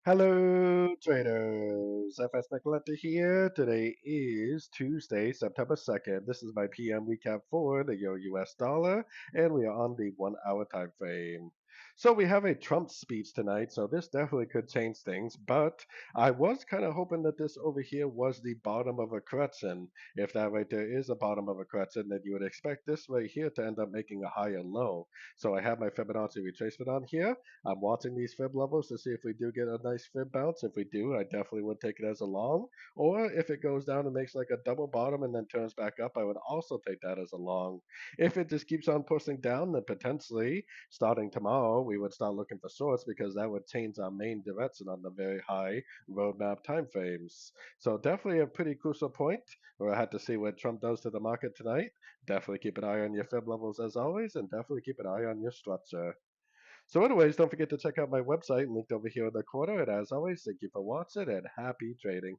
Hello, traders. FX Pip Collector here. Today is Tuesday, September 2nd. This is my PM recap for the Euro US dollar, and we are on the 1 hour time frame. So we have a Trump speech tonight, so this definitely could change things, but I was kind of hoping that this over here was the bottom of a correction. If that right there is a bottom of a correction, then you would expect this right here to end up making a higher low. So I have my Fibonacci retracement on here. I'm watching these fib levels to see if we do get a nice fib bounce. If we do, I definitely would take it as a long. Or if it goes down and makes like a double bottom and then turns back up, I would also take that as a long. If it just keeps on pushing down, then potentially starting tomorrow, we would start looking for shorts because that would change our main direction on the very high roadmap time frames. So definitely a pretty crucial point where I had to see what Trump does to the market tonight. Definitely keep an eye on your fib levels as always, and definitely keep an eye on your structure. So anyways, don't forget to check out my website linked over here in the corner. And as always, thank you for watching and happy trading.